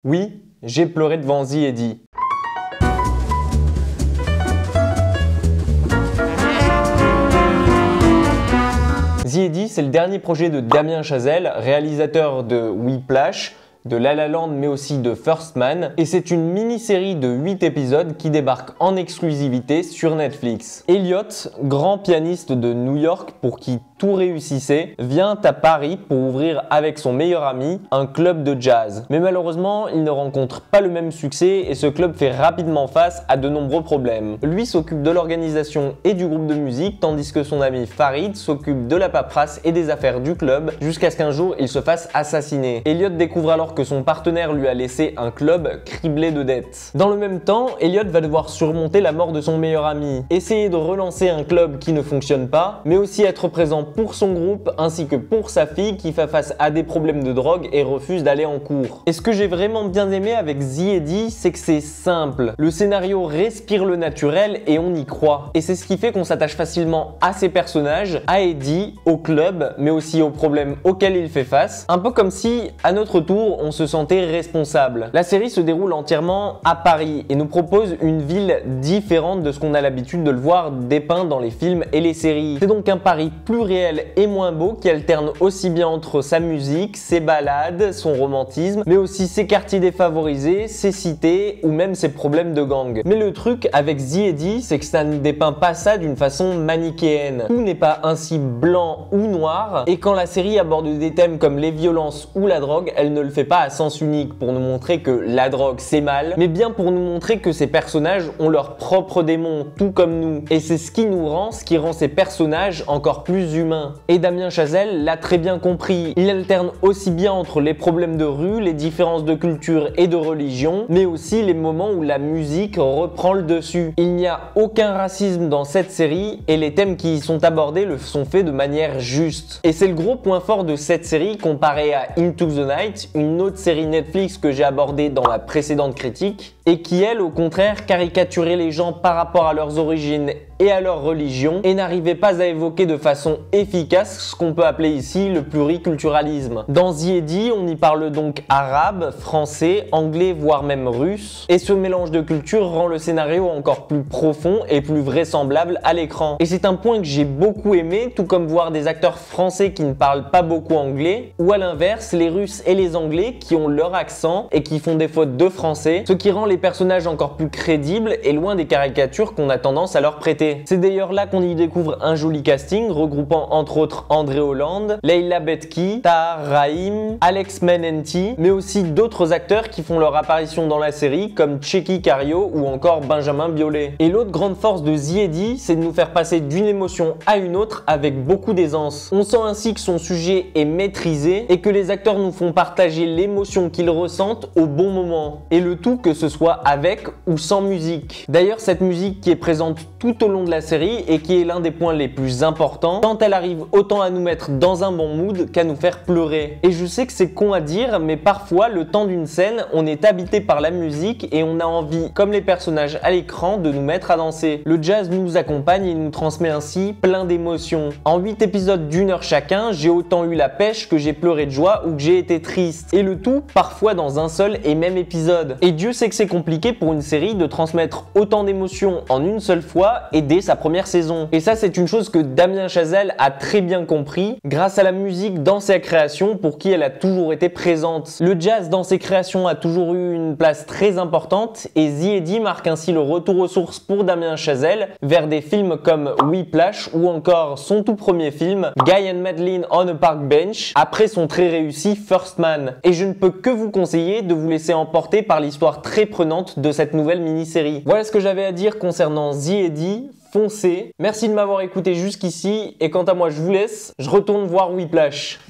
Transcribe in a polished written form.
Oui, j'ai pleuré devant The Eddy. The Eddy, c'est le dernier projet de Damien Chazelle, réalisateur de Whiplash, de La La Land mais aussi de First Man, et c'est une mini-série de 8 épisodes qui débarque en exclusivité sur Netflix. Elliot, grand pianiste de New York pour qui tout réussissait, vient à Paris pour ouvrir avec son meilleur ami un club de jazz. Mais malheureusement, il ne rencontre pas le même succès et ce club fait rapidement face à de nombreux problèmes. Lui s'occupe de l'organisation et du groupe de musique, tandis que son ami Farid s'occupe de la paperasse et des affaires du club, jusqu'à ce qu'un jour il se fasse assassiner. Elliot découvre alors que son partenaire lui a laissé un club criblé de dettes. Dans le même temps, Elliot va devoir surmonter la mort de son meilleur ami, essayer de relancer un club qui ne fonctionne pas, mais aussi être présent pour son groupe ainsi que pour sa fille qui fait face à des problèmes de drogue et refuse d'aller en cours. Et ce que j'ai vraiment bien aimé avec The Eddy, c'est que c'est simple. Le scénario respire le naturel et on y croit. Et c'est ce qui fait qu'on s'attache facilement à ses personnages, à Eddy, au club, mais aussi aux problèmes auxquels il fait face. Un peu comme si, à notre tour, on se sentait responsable. La série se déroule entièrement à Paris et nous propose une ville différente de ce qu'on a l'habitude de le voir dépeint dans les films et les séries. C'est donc un Paris plus réel et moins beau qui alterne aussi bien entre sa musique, ses balades, son romantisme, mais aussi ses quartiers défavorisés, ses cités ou même ses problèmes de gang. Mais le truc avec The Eddy, c'est que ça ne dépeint pas ça d'une façon manichéenne. Tout n'est pas ainsi blanc ou noir, et quand la série aborde des thèmes comme les violences ou la drogue, elle ne le fait pas à sens unique pour nous montrer que la drogue c'est mal, mais bien pour nous montrer que ces personnages ont leurs propres démons, tout comme nous. Et c'est ce qui rend ces personnages encore plus humains. Et Damien Chazelle l'a très bien compris. Il alterne aussi bien entre les problèmes de rue, les différences de culture et de religion, mais aussi les moments où la musique reprend le dessus. Il n'y a aucun racisme dans cette série et les thèmes qui y sont abordés le sont faits de manière juste. Et c'est le gros point fort de cette série comparé à Into the Night, une autre série Netflix que j'ai abordée dans la précédente critique, et qui elle au contraire caricaturait les gens par rapport à leurs origines et à leur religion et n'arrivait pas à évoquer de façon efficace ce qu'on peut appeler ici le pluriculturalisme. Dans The Eddy, on y parle donc arabe, français, anglais voire même russe, et ce mélange de cultures rend le scénario encore plus profond et plus vraisemblable à l'écran. Et c'est un point que j'ai beaucoup aimé, tout comme voir des acteurs français qui ne parlent pas beaucoup anglais, ou à l'inverse les russes et les anglais qui ont leur accent et qui font des fautes de français, ce qui rend les personnages encore plus crédibles et loin des caricatures qu'on a tendance à leur prêter. C'est d'ailleurs là qu'on y découvre un joli casting regroupant entre autres André Hollande, Leila Betki, Tahar Rahim, Alex Menenti, mais aussi d'autres acteurs qui font leur apparition dans la série comme Tchéky Karyo ou encore Benjamin Biolay. Et l'autre grande force de The Eddy, c'est de nous faire passer d'une émotion à une autre avec beaucoup d'aisance. On sent ainsi que son sujet est maîtrisé et que les acteurs nous font partager l'émotion qu'ils ressentent au bon moment. Et le tout que ce soit avec ou sans musique. D'ailleurs, cette musique qui est présente tout au long de la série et qui est l'un des points les plus importants, tant elle arrive autant à nous mettre dans un bon mood qu'à nous faire pleurer. Et je sais que c'est con à dire, mais parfois, le temps d'une scène, on est habité par la musique et on a envie, comme les personnages à l'écran, de nous mettre à danser. Le jazz nous accompagne et nous transmet ainsi plein d'émotions. En 8 épisodes d'1 heure chacun, j'ai autant eu la pêche que j'ai pleuré de joie ou que j'ai été triste. Et le tout, parfois dans un seul et même épisode. Et Dieu sait que c'est compliqué pour une série de transmettre autant d'émotions en une seule fois et dès sa première saison. Et ça, c'est une chose que Damien Chazelle a très bien compris grâce à la musique dans ses créations pour qui elle a toujours été présente. Le jazz dans ses créations a toujours eu une place très importante et The Eddy marque ainsi le retour aux sources pour Damien Chazelle vers des films comme Whiplash ou encore son tout premier film Guy and Madeline on a Park Bench après son très réussi First Man. Et je ne peux que vous conseiller de vous laisser emporter par l'histoire très prenante de cette nouvelle mini-série. Voilà ce que j'avais à dire concernant The Eddy. Foncez. Merci de m'avoir écouté jusqu'ici et quant à moi je vous laisse, je retourne voir Whiplash.